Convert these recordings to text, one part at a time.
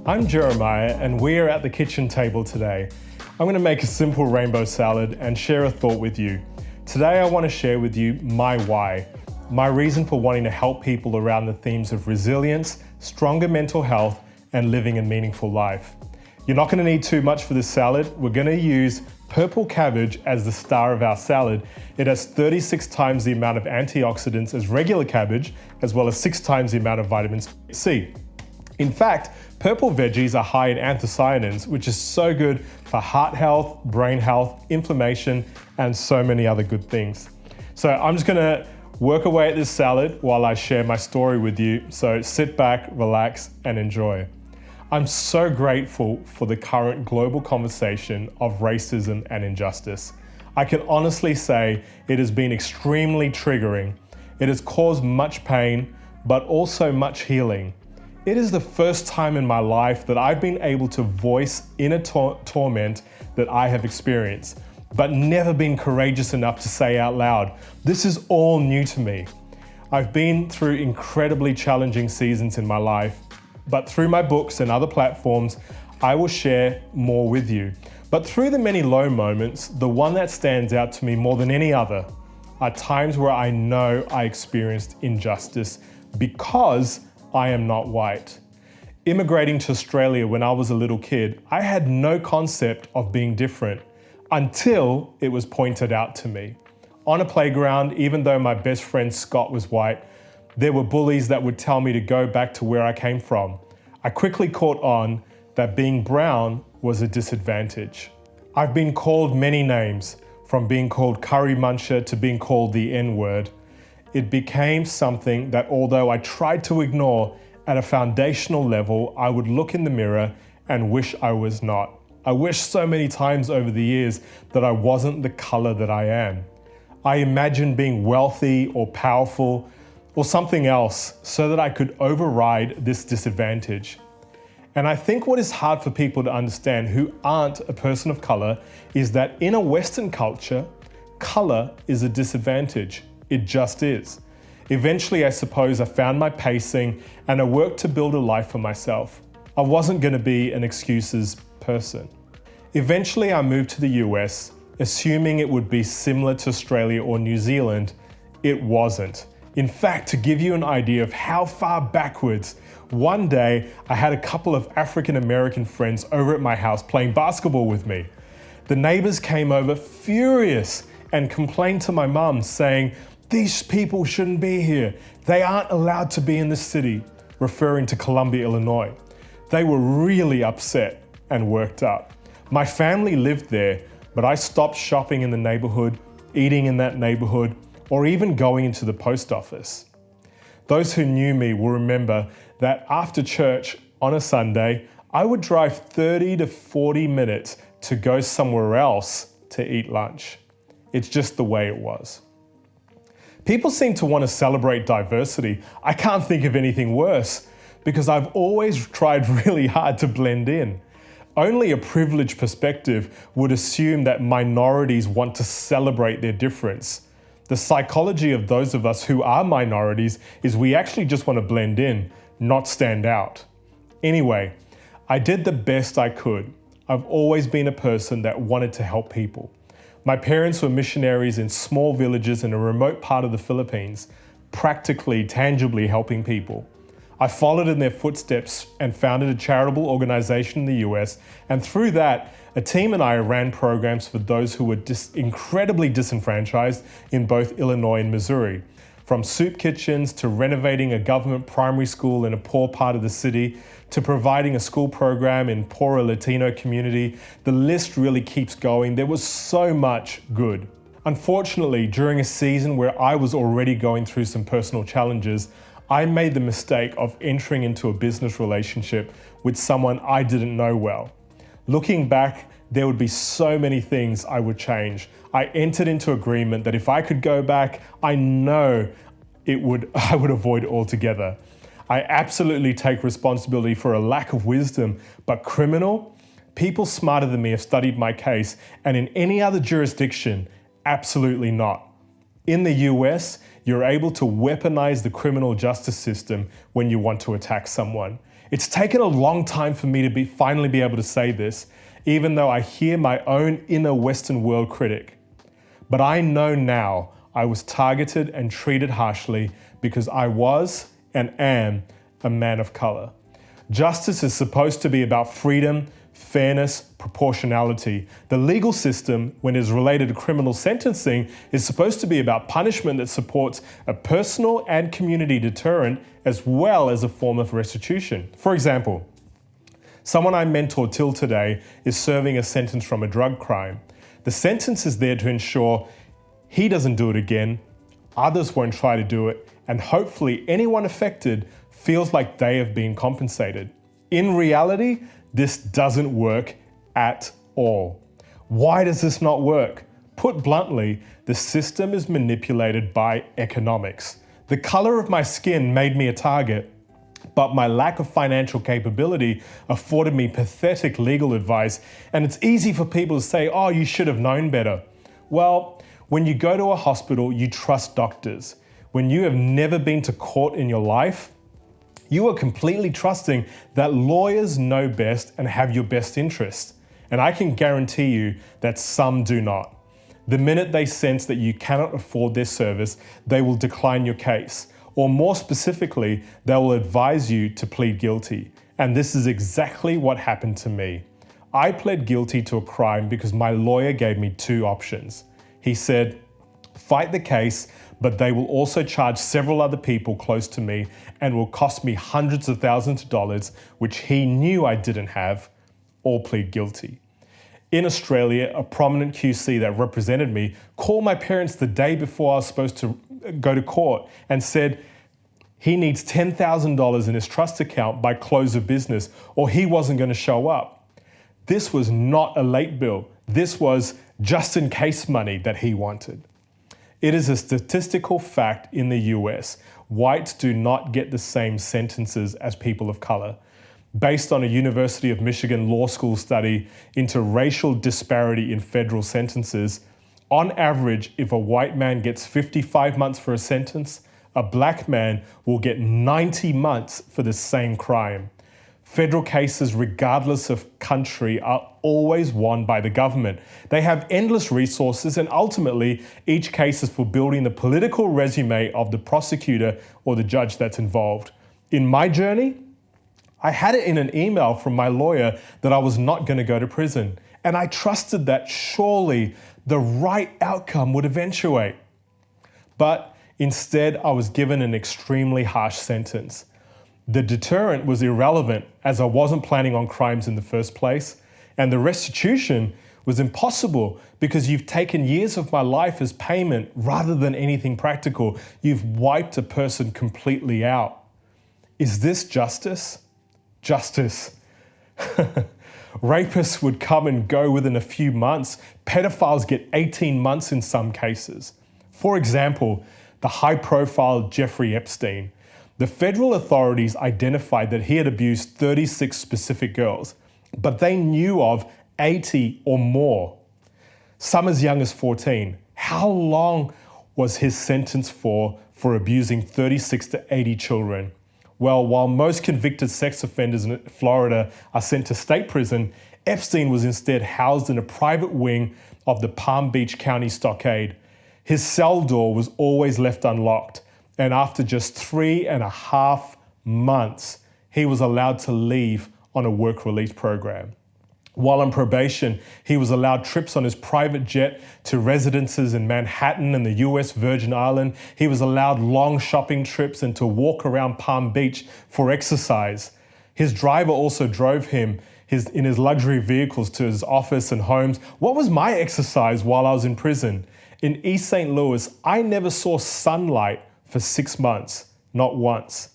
I'm Jeremiah and we are at the kitchen table today. I'm going to make a simple rainbow salad and share a thought with you. Today I want to share with you my why, my reason for wanting to help people around the themes of resilience, stronger mental health, and living a meaningful life. You're not going to need too much for this salad. We're going to use purple cabbage as the star of our salad. It has 36 times the amount of antioxidants as regular cabbage, as well as 6 times the amount of vitamin C. In fact, purple veggies are high in anthocyanins, which is so good for heart health, brain health, inflammation, and so many other good things. So I'm just gonna work away at this salad while I share my story with you. So sit back, relax, and enjoy. I'm so grateful for the current global conversation of racism and injustice. I can honestly say it has been extremely triggering. It has caused much pain, but also much healing. It is the first time in my life that I've been able to voice inner torment that I have experienced, but never been courageous enough to say out loud. This is all new to me. I've been through incredibly challenging seasons in my life, but through my books and other platforms, I will share more with you. But through the many low moments, the one that stands out to me more than any other are times where I know I experienced injustice because I am not white. Immigrating to Australia when I was a little kid, I had no concept of being different until it was pointed out to me. On a playground, even though my best friend Scott was white, there were bullies that would tell me to go back to where I came from. I quickly caught on that being brown was a disadvantage. I've been called many names, from being called curry muncher to being called the N-word. It became something that, although I tried to ignore, at a foundational level, I would look in the mirror and wish I was not. I wish so many times over the years that I wasn't the color that I am. I imagined being wealthy or powerful or something else so that I could override this disadvantage. And I think what is hard for people to understand who aren't a person of color is that in a Western culture, color is a disadvantage. It just is. Eventually, I suppose I found my pacing and I worked to build a life for myself. I wasn't going to be an excuses person. Eventually, I moved to the US, assuming it would be similar to Australia or New Zealand. It wasn't. In fact, to give you an idea of how far backwards, one day I had a couple of African American friends over at my house playing basketball with me. The neighbors came over furious and complained to my mum saying, "These people shouldn't be here. They aren't allowed to be in the city," referring to Columbia, Illinois. They were really upset and worked up. My family lived there, but I stopped shopping in the neighborhood, eating in that neighborhood, or even going into the post office. Those who knew me will remember that after church on a Sunday, I would drive 30 to 40 minutes to go somewhere else to eat lunch. It's just the way it was. People seem to want to celebrate diversity. I can't think of anything worse because I've always tried really hard to blend in. Only a privileged perspective would assume that minorities want to celebrate their difference. The psychology of those of us who are minorities is we actually just want to blend in, not stand out. Anyway, I did the best I could. I've always been a person that wanted to help people. My parents were missionaries in small villages in a remote part of the Philippines, practically, tangibly helping people. I followed in their footsteps and founded a charitable organization in the US, and through that, a team and I ran programs for those who were incredibly disenfranchised in both Illinois and Missouri. From soup kitchens to renovating a government primary school in a poor part of the city, to providing a school program in poorer Latino community, the list really keeps going. There was so much good. Unfortunately, during a season where I was already going through some personal challenges, I made the mistake of entering into a business relationship with someone I didn't know well. Looking back, there would be so many things I would change. I entered into agreement that if I could go back, I know I would avoid it altogether. I absolutely take responsibility for a lack of wisdom, but criminal? People smarter than me have studied my case, and in any other jurisdiction, absolutely not. In the US, you're able to weaponize the criminal justice system when you want to attack someone. It's taken a long time for me to finally be able to say this, even though I hear my own inner Western world critic. But I know now I was targeted and treated harshly because I was and am a man of color. Justice is supposed to be about freedom, fairness, proportionality. The legal system, when it is related to criminal sentencing, is supposed to be about punishment that supports a personal and community deterrent as well as a form of restitution. For example, someone I mentored till today is serving a sentence from a drug crime. The sentence is there to ensure he doesn't do it again, others won't try to do it, and hopefully anyone affected feels like they have been compensated. In reality, this doesn't work at all. Why does this not work? Put bluntly, the system is manipulated by economics. The color of my skin made me a target, but my lack of financial capability afforded me pathetic legal advice, and it's easy for people to say, oh, you should have known better. Well, when you go to a hospital, you trust doctors. When you have never been to court in your life, you are completely trusting that lawyers know best and have your best interest. And I can guarantee you that some do not. The minute they sense that you cannot afford their service, they will decline your case. Or more specifically, they will advise you to plead guilty. And this is exactly what happened to me. I pled guilty to a crime because my lawyer gave me two options. He said, fight the case, but they will also charge several other people close to me and will cost me hundreds of thousands of dollars, which he knew I didn't have, or plead guilty. In Australia, a prominent QC that represented me called my parents the day before I was supposed to go to court and said he needs $10,000 in his trust account by close of business or he wasn't going to show up. This was not a late bill. This was just in case money that he wanted. It is a statistical fact in the US. Whites do not get the same sentences as people of color. Based on a University of Michigan Law School study into racial disparity in federal sentences, on average, if a white man gets 55 months for a sentence, a black man will get 90 months for the same crime. Federal cases, regardless of country, are always won by the government. They have endless resources, and ultimately, each case is for building the political resume of the prosecutor or the judge that's involved. In my journey, I had it in an email from my lawyer that I was not going to go to prison, and I trusted that surely the right outcome would eventuate. But instead, I was given an extremely harsh sentence. The deterrent was irrelevant as I wasn't planning on crimes in the first place, and the restitution was impossible because you've taken years of my life as payment rather than anything practical. You've wiped a person completely out. Is this justice? Justice. Rapists would come and go within a few months. Pedophiles get 18 months in some cases. For example, the high-profile Jeffrey Epstein. The federal authorities identified that he had abused 36 specific girls, but they knew of 80 or more, some as young as 14. How long was his sentence for abusing 36 to 80 children? Well, while most convicted sex offenders in Florida are sent to state prison, Epstein was instead housed in a private wing of the Palm Beach County Stockade. His cell door was always left unlocked. And after just 3.5 months, he was allowed to leave on a work release program. While on probation, he was allowed trips on his private jet to residences in Manhattan and the US Virgin Islands. He was allowed long shopping trips and to walk around Palm Beach for exercise. His driver also drove him in his luxury vehicles to his office and homes. What was my exercise while I was in prison? In East St. Louis, I never saw sunlight for 6 months, not once.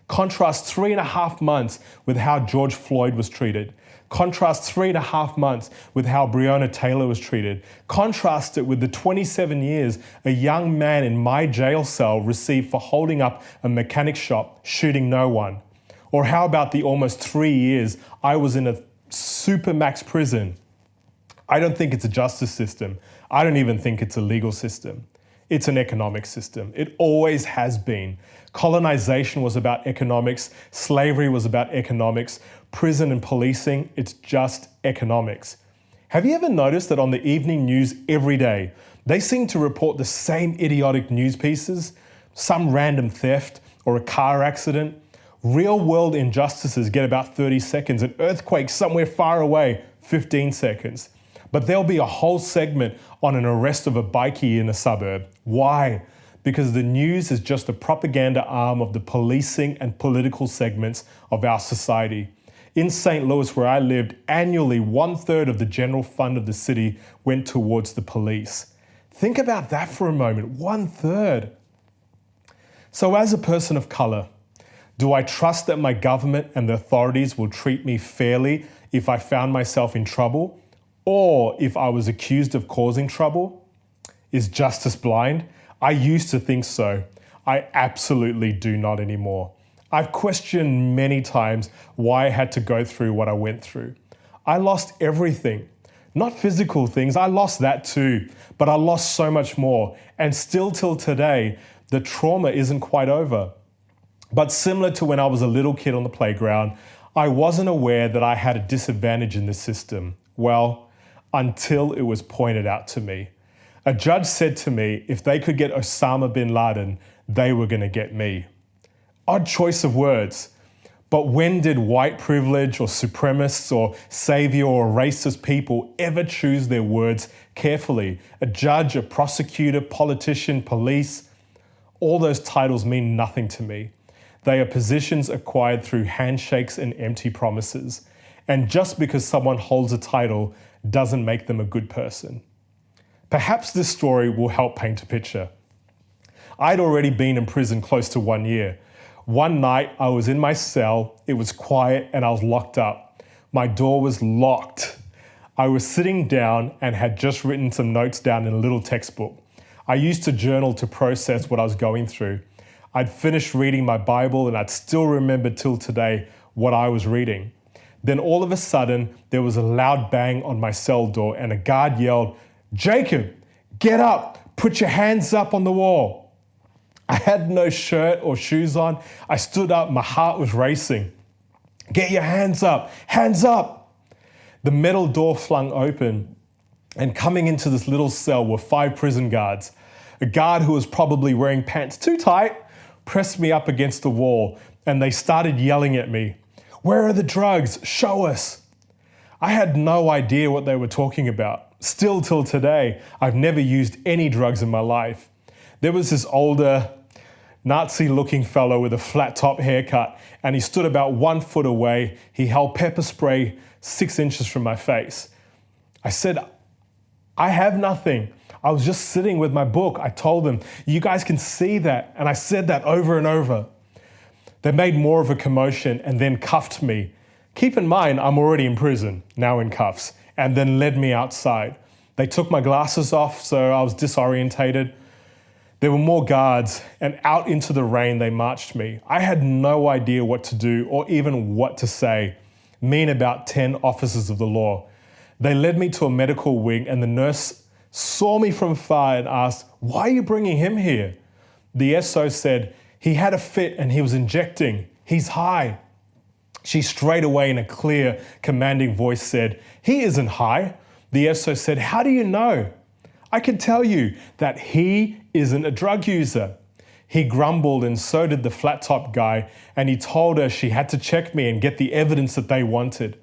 Contrast 3.5 months with how George Floyd was treated. Contrast 3.5 months with how Breonna Taylor was treated. Contrast it with the 27 years a young man in my jail cell received for holding up a mechanic shop, shooting no one. Or how about the almost 3 years I was in a supermax prison? I don't think it's a justice system. I don't even think it's a legal system. It's an economic system. It always has been. Colonization was about economics. Slavery was about economics. Prison and policing, it's just economics. Have you ever noticed that on the evening news every day, they seem to report the same idiotic news pieces? Some random theft or a car accident. Real world injustices get about 30 seconds. An earthquake somewhere far away, 15 seconds. But there'll be a whole segment on an arrest of a bikie in a suburb. Why? Because the news is just a propaganda arm of the policing and political segments of our society. In St. Louis, where I lived, annually 1/3 of the general fund of the city went towards the police. Think about that for a moment, 1/3. So as a person of color, do I trust that my government and the authorities will treat me fairly if I found myself in trouble? Or if I was accused of causing trouble? Is justice blind? I used to think so. I absolutely do not anymore. I've questioned many times why I had to go through what I went through. I lost everything. Not physical things, I lost that too, but I lost so much more. And still till today, the trauma isn't quite over. But similar to when I was a little kid on the playground, I wasn't aware that I had a disadvantage in the system. Well, until it was pointed out to me. A judge said to me, if they could get Osama bin Laden, they were going to get me. Odd choice of words. But when did white privilege or supremacists or savior or racist people ever choose their words carefully? A judge, a prosecutor, politician, police, all those titles mean nothing to me. They are positions acquired through handshakes and empty promises. And just because someone holds a title doesn't make them a good person. Perhaps this story will help paint a picture. I'd already been in prison close to 1 year. One night I was in my cell, it was quiet and I was locked up. My door was locked. I was sitting down and had just written some notes down in a little textbook. I used to journal to process what I was going through. I'd finished reading my Bible and I'd still remember till today what I was reading. Then all of a sudden, there was a loud bang on my cell door and a guard yelled, "Jacob, get up, put your hands up on the wall." I had no shirt or shoes on. I stood up, my heart was racing. "Get your hands up, hands up." The metal door flung open and coming into this little cell were 5 prison guards. A guard who was probably wearing pants too tight pressed me up against the wall and they started yelling at me, "Where are the drugs? Show us." I had no idea what they were talking about. Still till today, I've never used any drugs in my life. There was this older, Nazi-looking fellow with a flat-top haircut, and he stood about 1 foot away. He held pepper spray 6 inches from my face. I said, "I have nothing. I was just sitting with my book." I told them, "You guys can see that." And I said that over and over. They made more of a commotion and then cuffed me. Keep in mind, I'm already in prison, now in cuffs, and then led me outside. They took my glasses off, so I was disorientated. There were more guards, and out into the rain they marched me. I had no idea what to do or even what to say. Me and about 10 officers of the law. They led me to a medical wing, and the nurse saw me from far and asked, "Why are you bringing him here?" The SO said, "He had a fit and he was injecting. He's high." She straight away in a clear, commanding voice said, "He isn't high." The SO said, "How do you know?" "I can tell you that he isn't a drug user." He grumbled and so did the flat top guy, and he told her she had to check me and get the evidence that they wanted.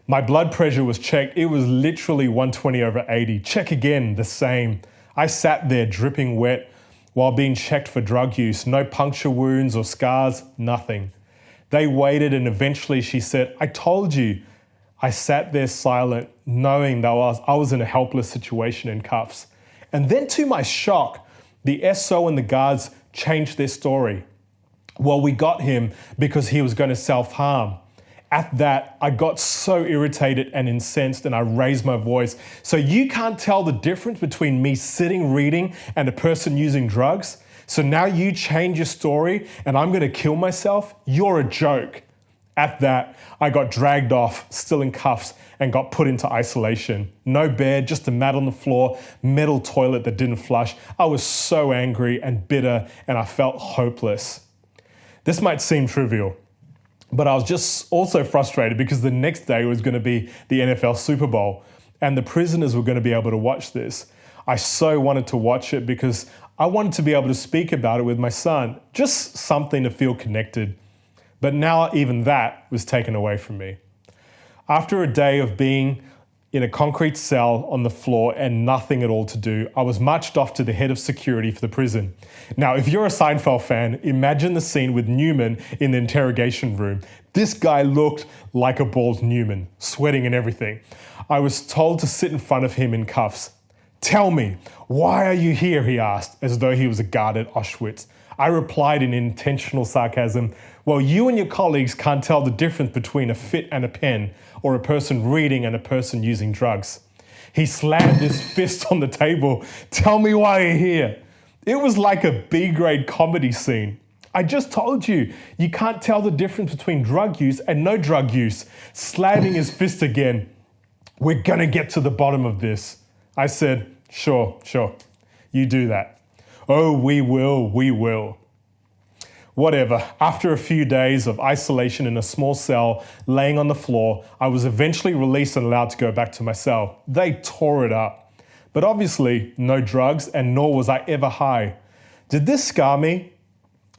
My blood pressure was checked. It was literally 120/80. Check again, the same. I sat there dripping wet while being checked for drug use. No puncture wounds or scars, nothing. They waited and eventually she said, "I told you." I sat there silent, knowing that I was in a helpless situation in cuffs. And then to my shock, the SO and the guards changed their story. Well, we got him because he was going to self-harm. At that, I got so irritated and incensed and I raised my voice. "So you can't tell the difference between me sitting reading and a person using drugs? So now you change your story and I'm going to kill myself? You're a joke." At that, I got dragged off, still in cuffs, and got put into isolation. No bed, just a mat on the floor, metal toilet that didn't flush. I was so angry and bitter, and I felt hopeless. This might seem trivial, but I was just also frustrated because the next day was going to be the NFL Super Bowl, and the prisoners were going to be able to watch this. I so wanted to watch it because I wanted to be able to speak about it with my son, just something to feel connected. But now even that was taken away from me. After a day of being in a concrete cell on the floor and nothing at all to do, I was marched off to the head of security for the prison. Now, if you're a Seinfeld fan, imagine the scene with Newman in the interrogation room. This guy looked like a bald Newman, sweating and everything. I was told to sit in front of him in cuffs. "Tell me, why are you here?" he asked, as though he was a guard at Auschwitz. I replied in intentional sarcasm, "Well, you and your colleagues can't tell the difference between a fit and a pen, or a person reading and a person using drugs." He slammed his fist on the table. "Tell me why you're here." It was like a B-grade comedy scene. "I just told you, you can't tell the difference between drug use and no drug use." Slamming his fist again. "We're gonna get to the bottom of this." I said, Sure, you do that." "Oh, we will. Whatever. After a few days of isolation in a small cell, laying on the floor, I was eventually released and allowed to go back to my cell. They tore it up. But obviously, no drugs, and nor was I ever high. Did this scar me?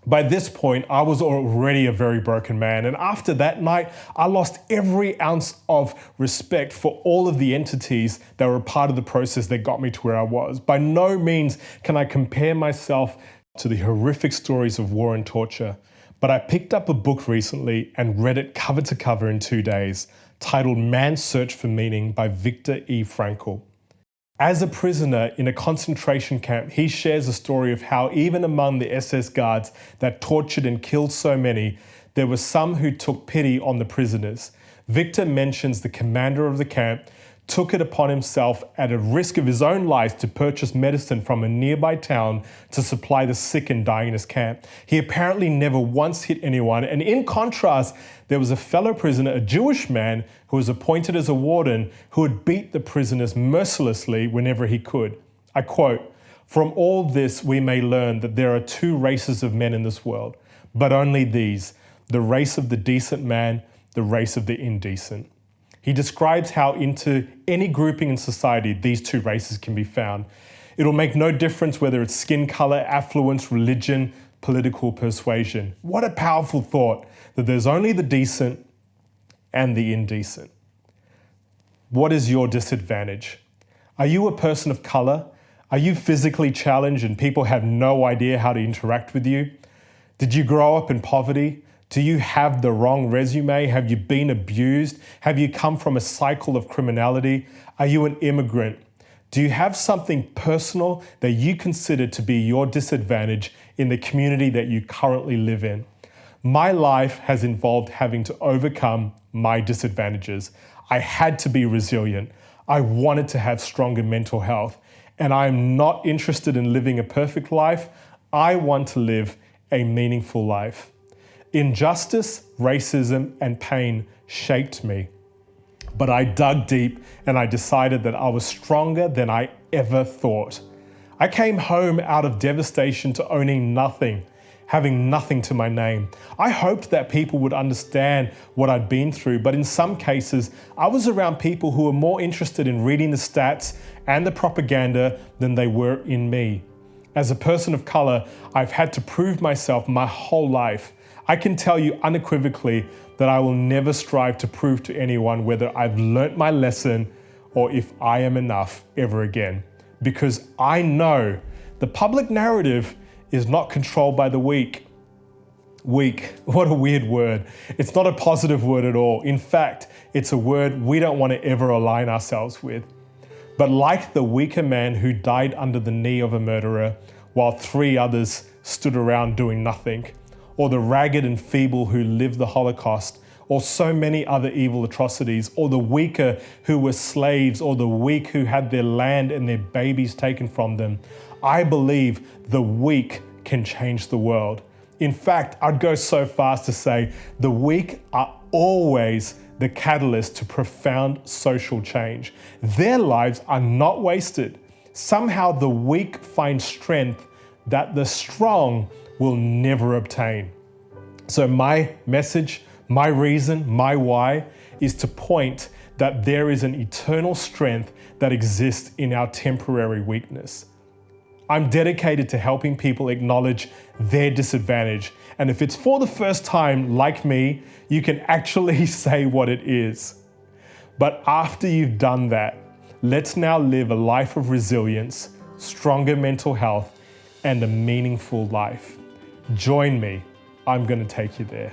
By this point, I was already a very broken man, and after that night, I lost every ounce of respect for all of the entities that were part of the process that got me to where I was. By no means can I compare myself to the horrific stories of war and torture, but I picked up a book recently and read it cover to cover in 2 days, titled Man's Search for Meaning by Viktor E. Frankl. As a prisoner in a concentration camp, he shares a story of how even among the SS guards that tortured and killed so many, there were some who took pity on the prisoners. Victor mentions the commander of the camp took it upon himself at a risk of his own life to purchase medicine from a nearby town to supply the sick and dying in his camp. He apparently never once hit anyone, and in contrast, there was a fellow prisoner, a Jewish man, who was appointed as a warden, who would beat the prisoners mercilessly whenever he could. I quote, "From all this we may learn that there are two races of men in this world, but only these, the race of the decent man, the race of the indecent." He describes how into any grouping in society, these two races can be found. It'll make no difference whether it's skin color, affluence, religion, political persuasion. What a powerful thought, that there's only the decent and the indecent. What is your disadvantage? Are you a person of color? Are you physically challenged and people have no idea how to interact with you? Did you grow up in poverty? Do you have the wrong resume? Have you been abused? Have you come from a cycle of criminality? Are you an immigrant? Do you have something personal that you consider to be your disadvantage in the community that you currently live in? My life has involved having to overcome my disadvantages. I had to be resilient. I wanted to have stronger mental health. And I am not interested in living a perfect life. I want to live a meaningful life. Injustice, racism, and pain shaped me. But I dug deep and I decided that I was stronger than I ever thought. I came home out of devastation to owning nothing, having nothing to my name. I hoped that people would understand what I'd been through, but in some cases, I was around people who were more interested in reading the stats and the propaganda than they were in me. As a person of color, I've had to prove myself my whole life. I can tell you unequivocally that I will never strive to prove to anyone whether I've learnt my lesson or if I am enough ever again. Because I know the public narrative is not controlled by the weak. Weak, what a weird word. It's not a positive word at all. In fact, it's a word we don't want to ever align ourselves with. But like the weaker man who died under the knee of a murderer while 3 others stood around doing nothing, or the ragged and feeble who lived the Holocaust, or so many other evil atrocities, or the weaker who were slaves, or the weak who had their land and their babies taken from them, I believe the weak can change the world. In fact, I'd go so far as to say the weak are always the catalyst to profound social change. Their lives are not wasted. Somehow the weak find strength that the strong will never obtain. So my message, my reason, my why is to point that there is an eternal strength that exists in our temporary weakness. I'm dedicated to helping people acknowledge their disadvantage. And if it's for the first time, like me, you can actually say what it is. But after you've done that, let's now live a life of resilience, stronger mental health, and a meaningful life. Join me. I'm going to take you there.